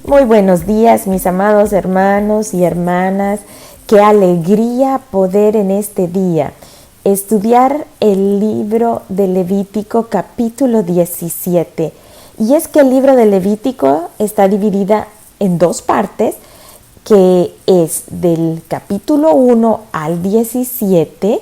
Muy buenos días, mis amados hermanos y hermanas. Qué alegría poder en este día estudiar el libro de Levítico capítulo 17. Y es que el libro de Levítico está dividida en dos partes, que es del capítulo 1 al 17,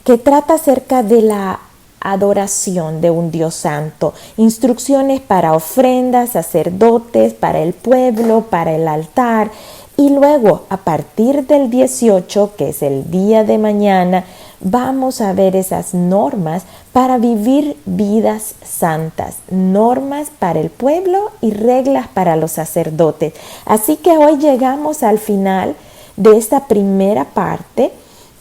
que trata acerca de la adoración de un Dios santo, instrucciones para ofrendas, sacerdotes, para el pueblo, para el altar. Y luego, a partir del 18, que es el día de mañana, vamos a ver esas normas para vivir vidas santas, normas para el pueblo y reglas para los sacerdotes. Así que hoy llegamos al final de esta primera parte,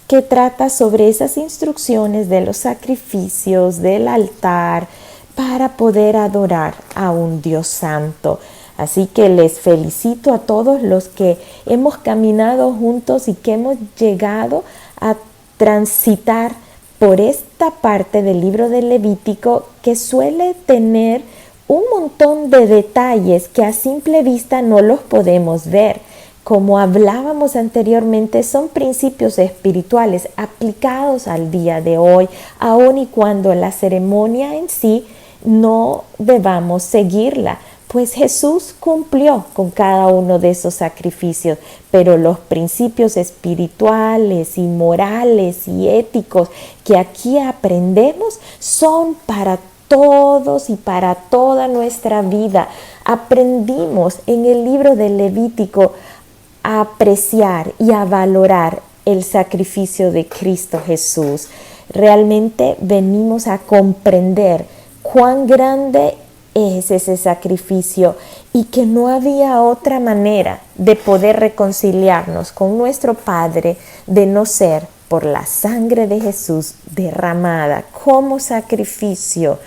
que trata sobre esas instrucciones de los sacrificios, del altar, para poder adorar a un Dios santo. Así que les felicito a todos los que hemos caminado juntos y que hemos llegado a transitar por esta parte del libro de Levítico, que suele tener un montón de detalles que a simple vista no los podemos ver. Como hablábamos anteriormente, son principios espirituales aplicados al día de hoy, aun y cuando la ceremonia en sí no debamos seguirla, pues Jesús cumplió con cada uno de esos sacrificios, pero los principios espirituales y morales y éticos que aquí aprendemos son para todos y para toda nuestra vida. Aprendimos en el libro de Levítico a apreciar y a valorar el sacrificio de Cristo Jesús. Realmente venimos a comprender cuán grande es ese sacrificio y que no había otra manera de poder reconciliarnos con nuestro Padre de no ser por la sangre de Jesús derramada como sacrificio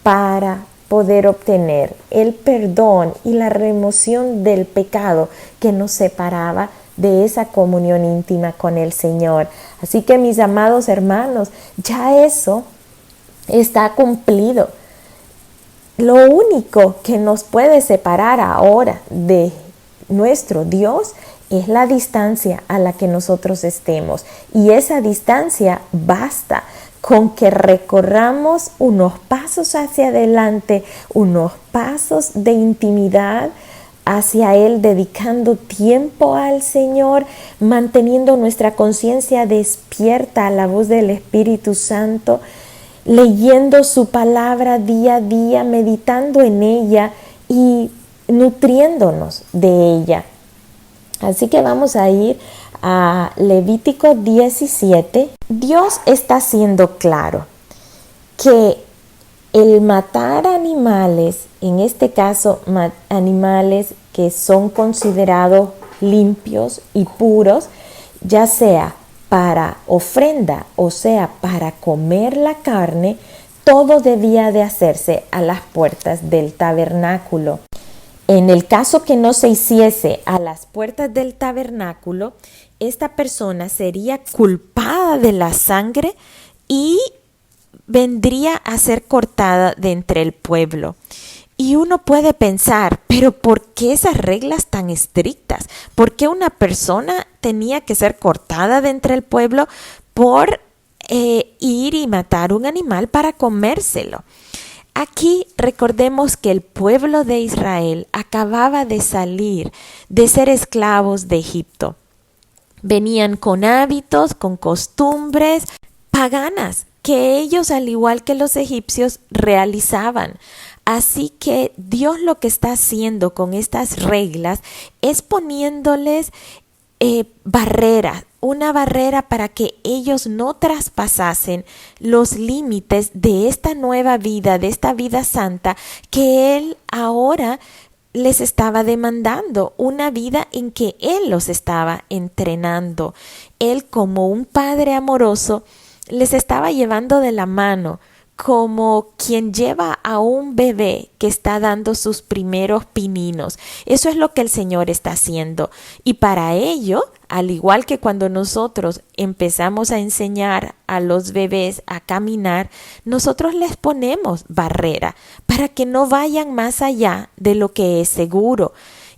para poder obtener el perdón y la remoción del pecado que nos separaba de esa comunión íntima con el Señor. Así que, mis amados hermanos, ya eso está cumplido. Lo único que nos puede separar ahora de nuestro Dios es la distancia a la que nosotros estemos, y esa distancia basta con que recorramos unos pasos hacia adelante, unos pasos de intimidad hacia Él, dedicando tiempo al Señor, manteniendo nuestra conciencia despierta a la voz del Espíritu Santo, leyendo su palabra día a día, meditando en ella y nutriéndonos de ella. Así que vamos a ir a Levítico 17. Dios está siendo claro que el matar animales, en este caso animales que son considerados limpios y puros, ya sea para ofrenda o sea para comer la carne, todo debía de hacerse a las puertas del tabernáculo. En el caso que no se hiciese a las puertas del tabernáculo, esta persona sería culpada de la sangre y vendría a ser cortada de entre el pueblo. Y uno puede pensar, pero ¿por qué esas reglas tan estrictas? ¿Por qué una persona tenía que ser cortada de entre el pueblo por ir y matar un animal para comérselo? Aquí recordemos que el pueblo de Israel acababa de salir de ser esclavos de Egipto. Venían con hábitos, con costumbres paganas que ellos, al igual que los egipcios, realizaban. Así que Dios lo que está haciendo con estas reglas es poniéndoles barreras, una barrera para que ellos no traspasasen los límites de esta nueva vida, de esta vida santa que Él ahora les estaba demandando, una vida en que Él los estaba entrenando. Él, como un padre amoroso, les estaba llevando de la mano como quien lleva a un bebé que está dando sus primeros pininos. Eso es lo que el Señor está haciendo. Y para ello, al igual que cuando nosotros empezamos a enseñar a los bebés a caminar, nosotros les ponemos barrera para que no vayan más allá de lo que es seguro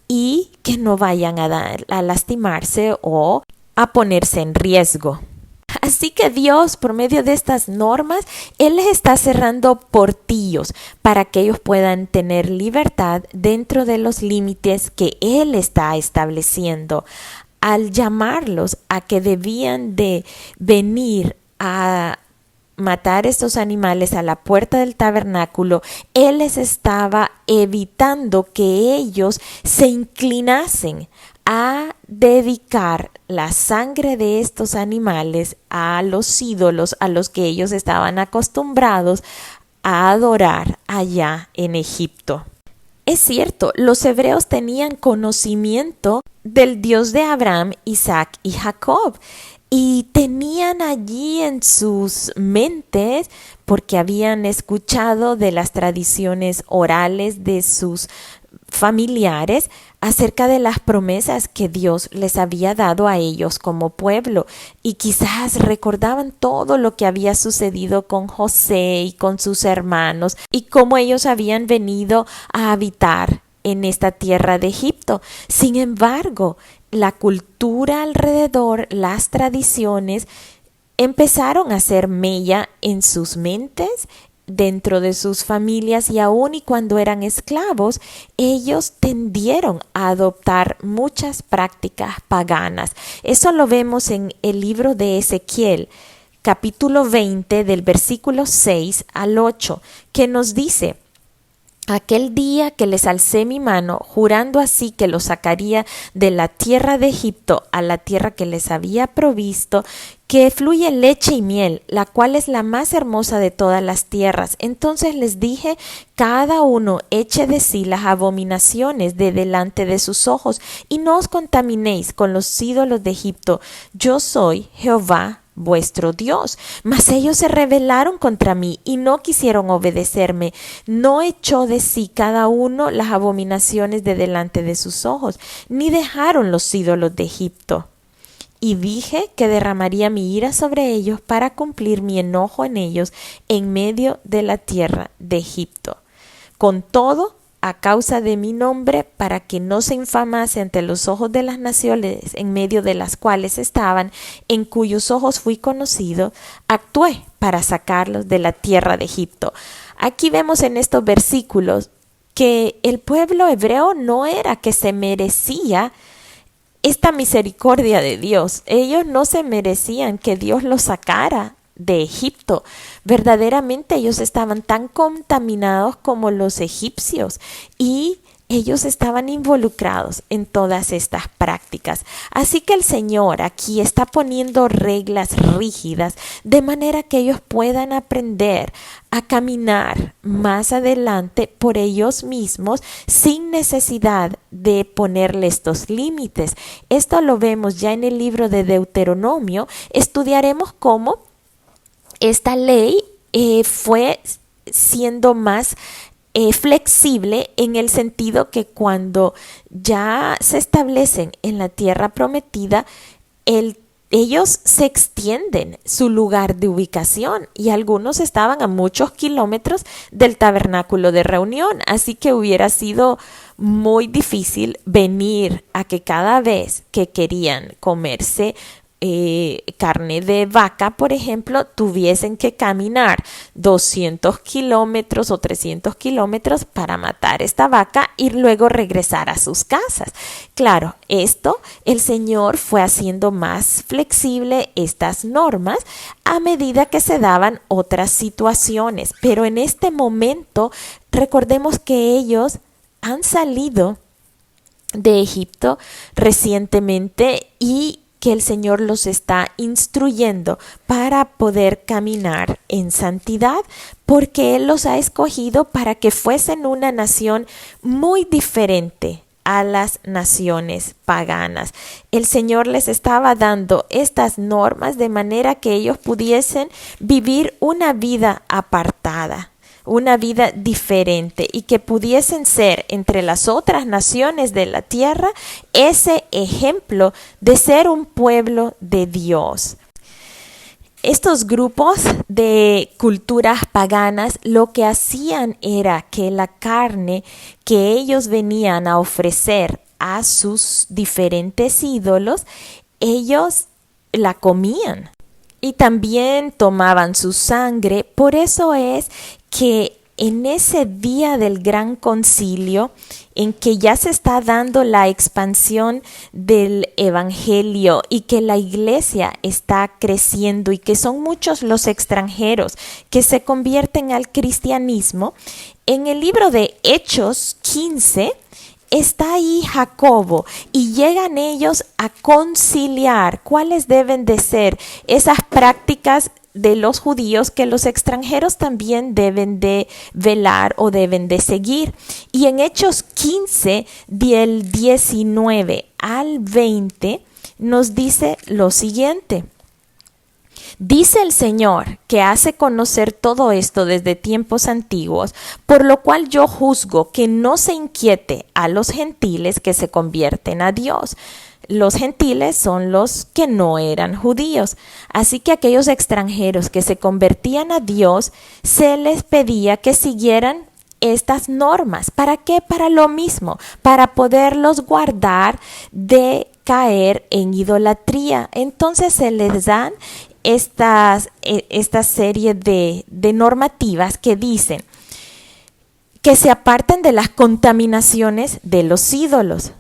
y que no vayan a lastimarse o a ponerse en riesgo. Así que Dios, por medio de estas normas, Él les está cerrando portillos para que ellos puedan tener libertad dentro de los límites que Él está estableciendo. Al llamarlos a que debían de venir a matar estos animales a la puerta del tabernáculo, Él les estaba evitando que ellos se inclinasen a dedicar la sangre de estos animales a los ídolos a los que ellos estaban acostumbrados a adorar allá en Egipto. Es cierto, los hebreos tenían conocimiento del Dios de Abraham, Isaac y Jacob, y tenían allí en sus mentes, porque habían escuchado de las tradiciones orales de sus familiares acerca de las promesas que Dios les había dado a ellos como pueblo, y quizás recordaban todo lo que había sucedido con José y con sus hermanos y cómo ellos habían venido a habitar en esta tierra de Egipto. Sin embargo, la cultura alrededor, las tradiciones empezaron a hacer mella en sus mentes, dentro de sus familias, y aun y cuando eran esclavos, ellos tendieron a adoptar muchas prácticas paganas. Eso lo vemos en el libro de Ezequiel, capítulo 20, del versículo 6 al 8, que nos dice: aquel día que les alcé mi mano, jurando así que los sacaría de la tierra de Egipto a la tierra que les había provisto, que fluye leche y miel, la cual es la más hermosa de todas las tierras. Entonces les dije: cada uno eche de sí las abominaciones de delante de sus ojos, y no os contaminéis con los ídolos de Egipto. Yo soy Jehová vuestro Dios. Mas ellos se rebelaron contra mí y no quisieron obedecerme. No echó de sí cada uno las abominaciones de delante de sus ojos, ni dejaron los ídolos de Egipto. Y dije que derramaría mi ira sobre ellos para cumplir mi enojo en ellos en medio de la tierra de Egipto. Con todo, a causa de mi nombre, para que no se infamase ante los ojos de las naciones en medio de las cuales estaban, en cuyos ojos fui conocido, actué para sacarlos de la tierra de Egipto. Aquí vemos en estos versículos que el pueblo hebreo no era que se merecía esta misericordia de Dios. Ellos no se merecían que Dios los sacara de Egipto. Verdaderamente ellos estaban tan contaminados como los egipcios, y ellos estaban involucrados en todas estas prácticas. Así que el Señor aquí está poniendo reglas rígidas de manera que ellos puedan aprender a caminar más adelante por ellos mismos sin necesidad de ponerle estos límites. Esto lo vemos ya en el libro de Deuteronomio. Estudiaremos cómo esta ley fue siendo más flexible, en el sentido que cuando ya se establecen en la tierra prometida, ellos se extienden su lugar de ubicación, y algunos estaban a muchos kilómetros del tabernáculo de reunión, así que hubiera sido muy difícil venir a que cada vez que querían comerse carne de vaca, por ejemplo, tuviesen que caminar 200 kilómetros o 300 kilómetros para matar esta vaca y luego regresar a sus casas. Claro, esto el Señor fue haciendo más flexible estas normas a medida que se daban otras situaciones, pero en este momento recordemos que ellos han salido de Egipto recientemente y que el Señor los está instruyendo para poder caminar en santidad, porque Él los ha escogido para que fuesen una nación muy diferente a las naciones paganas. El Señor les estaba dando estas normas de manera que ellos pudiesen vivir una vida apartada, una vida diferente, y que pudiesen ser entre las otras naciones de la tierra ese ejemplo de ser un pueblo de Dios. Estos grupos de culturas paganas lo que hacían era que la carne que ellos venían a ofrecer a sus diferentes ídolos, ellos la comían y también tomaban su sangre. Por eso es que en ese día del gran concilio, en que ya se está dando la expansión del evangelio y que la iglesia está creciendo y que son muchos los extranjeros que se convierten al cristianismo, en el libro de Hechos 15 está ahí Jacobo y llegan ellos a conciliar cuáles deben de ser esas prácticas de los judíos que los extranjeros también deben de velar o deben de seguir. Y en Hechos 15, del 19 al 20, nos dice lo siguiente. Dice el Señor, que hace conocer todo esto desde tiempos antiguos, por lo cual yo juzgo que no se inquiete a los gentiles que se convierten a Dios. Los gentiles son los que no eran judíos. Así que aquellos extranjeros que se convertían a Dios, se les pedía que siguieran estas normas. ¿Para qué? Para lo mismo, para poderlos guardar de caer en idolatría. Entonces se les dan esta serie de normativas que dicen que se aparten de las contaminaciones de los ídolos,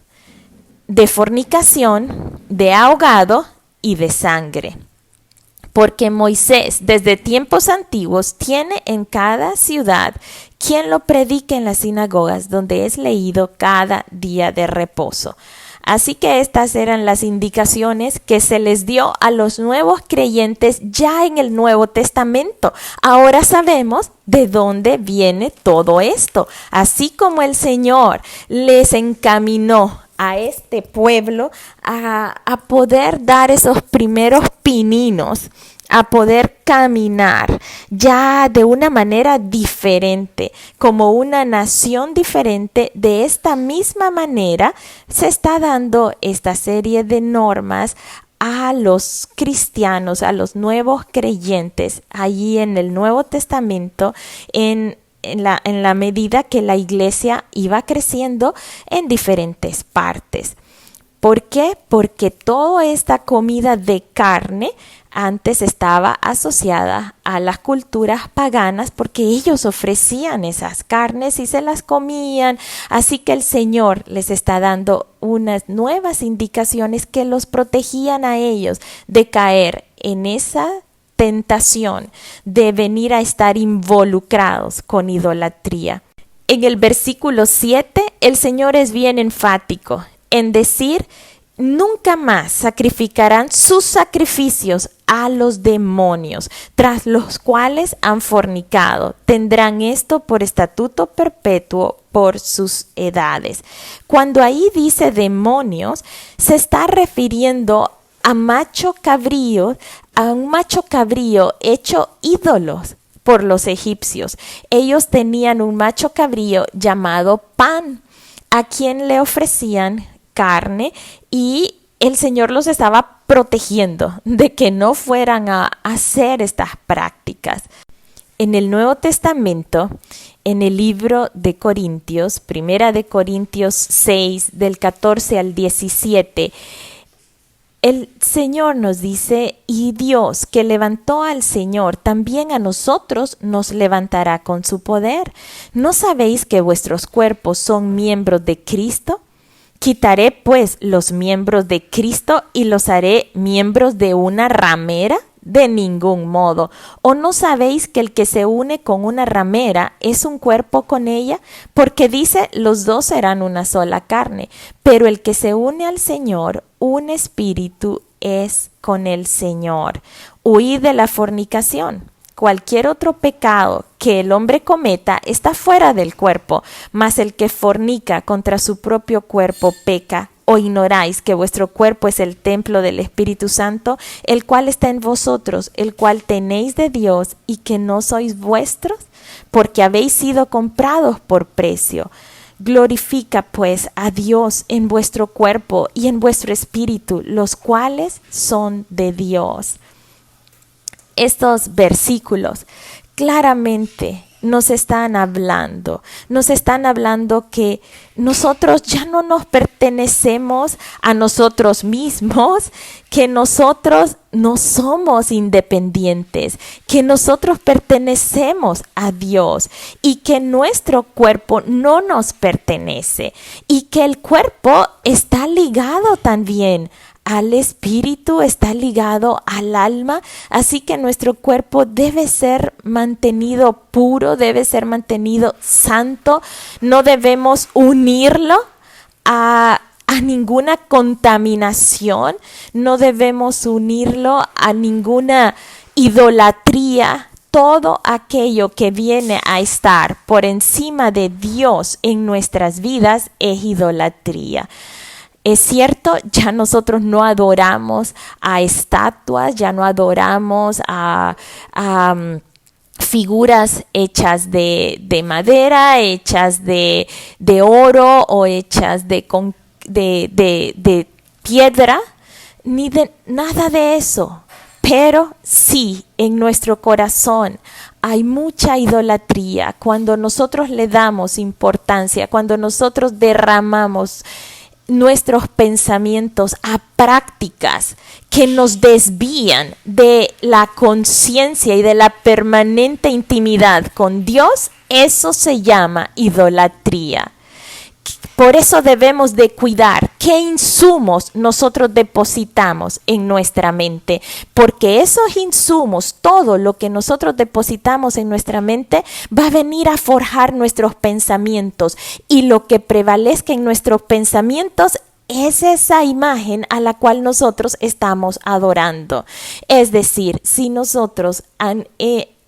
de fornicación, de ahogado y de sangre. Porque Moisés desde tiempos antiguos tiene en cada ciudad quien lo predique en las sinagogas, donde es leído cada día de reposo. Así que estas eran las indicaciones que se les dio a los nuevos creyentes ya en el Nuevo Testamento. Ahora sabemos de dónde viene todo esto. Así como el Señor les encaminó a este pueblo a poder dar esos primeros pininos, a poder caminar ya de una manera diferente, como una nación diferente. De esta misma manera se está dando esta serie de normas a los cristianos, a los nuevos creyentes, allí en el Nuevo Testamento, en la medida que la iglesia iba creciendo en diferentes partes. ¿Por qué? Porque toda esta comida de carne antes estaba asociada a las culturas paganas, porque ellos ofrecían esas carnes y se las comían. Así que el Señor les está dando unas nuevas indicaciones que los protegían a ellos de caer en esa tentación de venir a estar involucrados con idolatría. En el versículo 7, el Señor es bien enfático en decir: nunca más sacrificarán sus sacrificios a los demonios, tras los cuales han fornicado. Tendrán esto por estatuto perpetuo por sus edades. Cuando ahí dice demonios, se está refiriendo a macho cabrío, a un macho cabrío hecho ídolos por los egipcios. Ellos tenían un macho cabrío llamado Pan, a quien le ofrecían carne, y el Señor los estaba protegiendo de que no fueran a hacer estas prácticas. En el Nuevo Testamento, en el libro de Corintios, Primera de Corintios 6, del 14 al 17, el Señor nos dice: y Dios, que levantó al Señor, también a nosotros nos levantará con su poder. ¿No sabéis que vuestros cuerpos son miembros de Cristo? Quitaré pues los miembros de Cristo y los haré miembros de una ramera. De ningún modo. ¿O no sabéis que el que se une con una ramera es un cuerpo con ella? Porque dice: los dos serán una sola carne. Pero el que se une al Señor, un espíritu es con el Señor. Huid de la fornicación. Cualquier otro pecado que el hombre cometa está fuera del cuerpo, mas el que fornica contra su propio cuerpo peca. ¿O ignoráis que vuestro cuerpo es el templo del Espíritu Santo, el cual está en vosotros, el cual tenéis de Dios y que no sois vuestros? Porque habéis sido comprados por precio. Glorifica pues a Dios en vuestro cuerpo y en vuestro espíritu, los cuales son de Dios. Estos versículos claramente nos están hablando que nosotros ya no nos pertenecemos a nosotros mismos, que nosotros no somos independientes, que nosotros pertenecemos a Dios y que nuestro cuerpo no nos pertenece y que el cuerpo está ligado también al espíritu, está ligado al alma, así que nuestro cuerpo debe ser mantenido puro, debe ser mantenido santo, no debemos unirlo a ninguna contaminación, no debemos unirlo a ninguna idolatría. Todo aquello que viene a estar por encima de Dios en nuestras vidas es idolatría. Es cierto, ya nosotros no adoramos a estatuas, ya no adoramos a figuras hechas de madera, hechas de oro o hechas de piedra, ni de nada de eso. Pero sí, en nuestro corazón hay mucha idolatría cuando nosotros le damos importancia, cuando nosotros derramamos nuestros pensamientos a prácticas que nos desvían de la conciencia y de la permanente intimidad con Dios. Eso se llama idolatría. Por eso debemos de cuidar qué insumos nosotros depositamos en nuestra mente, porque esos insumos, todo lo que nosotros depositamos en nuestra mente, va a venir a forjar nuestros pensamientos, y lo que prevalezca en nuestros pensamientos es esa imagen a la cual nosotros estamos adorando. Es decir, si nosotros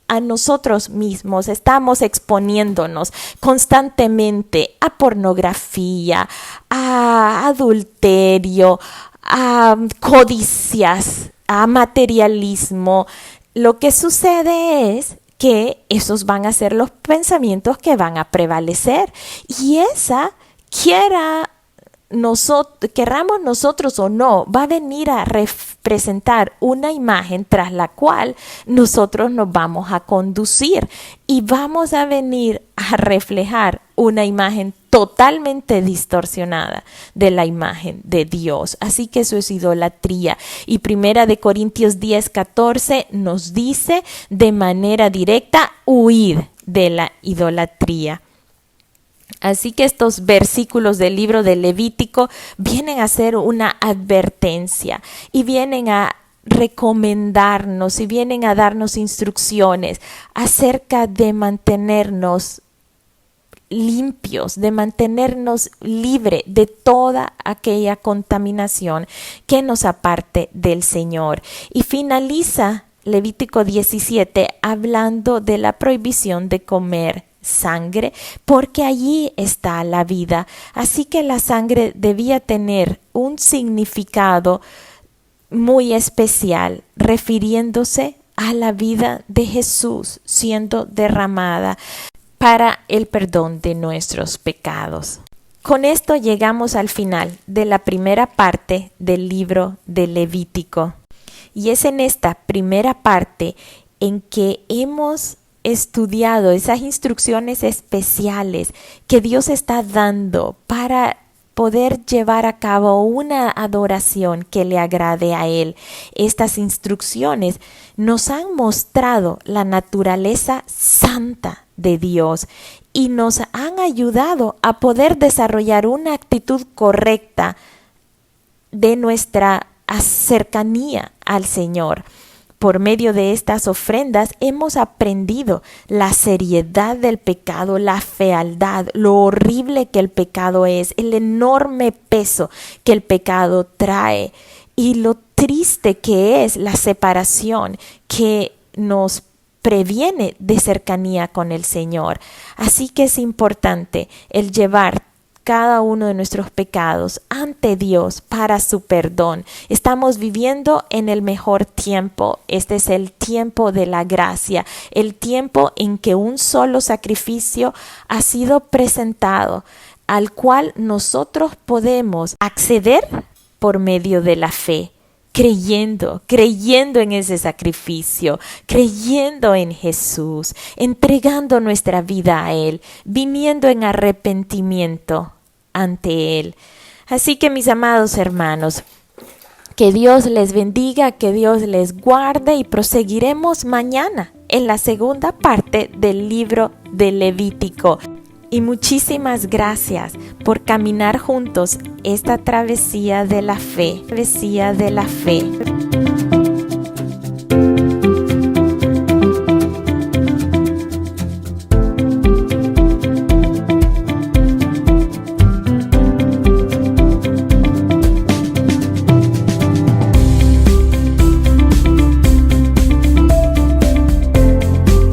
a nosotros mismos estamos exponiéndonos constantemente a pornografía, a adulterio, a codicias, a materialismo, lo que sucede es que esos van a ser los pensamientos que van a prevalecer, y esa querramos nosotros o no, va a venir a representar una imagen tras la cual nosotros nos vamos a conducir, y vamos a venir a reflejar una imagen totalmente distorsionada de la imagen de Dios. Así que eso es idolatría. Y 1 Corintios 10:14 nos dice de manera directa: huid de la idolatría. Así que estos versículos del libro de Levítico vienen a ser una advertencia y vienen a recomendarnos y vienen a darnos instrucciones acerca de mantenernos limpios, de mantenernos libres de toda aquella contaminación que nos aparte del Señor. Y finaliza Levítico 17 hablando de la prohibición de comer sangre, porque allí está la vida. Así que la sangre debía tener un significado muy especial, refiriéndose a la vida de Jesús siendo derramada para el perdón de nuestros pecados. Con esto llegamos al final de la primera parte del libro de Levítico. Y es en esta primera parte en que hemos estudiado esas instrucciones especiales que Dios está dando para poder llevar a cabo una adoración que le agrade a Él. Estas instrucciones nos han mostrado la naturaleza santa de Dios y nos han ayudado a poder desarrollar una actitud correcta de nuestra cercanía al Señor. Por medio de estas ofrendas hemos aprendido la seriedad del pecado, la fealdad, lo horrible que el pecado es, el enorme peso que el pecado trae y lo triste que es la separación que nos previene de cercanía con el Señor. Así que es importante el llevar cada uno de nuestros pecados ante Dios para su perdón. Estamos viviendo en el mejor tiempo. Este es el tiempo de la gracia, el tiempo en que un solo sacrificio ha sido presentado, al cual nosotros podemos acceder por medio de la fe. Creyendo en ese sacrificio, creyendo en Jesús, entregando nuestra vida a Él, viniendo en arrepentimiento ante Él. Así que, mis amados hermanos, que Dios les bendiga, que Dios les guarde y proseguiremos mañana en la segunda parte del libro de Levítico. Y muchísimas gracias por caminar juntos esta travesía de la fe.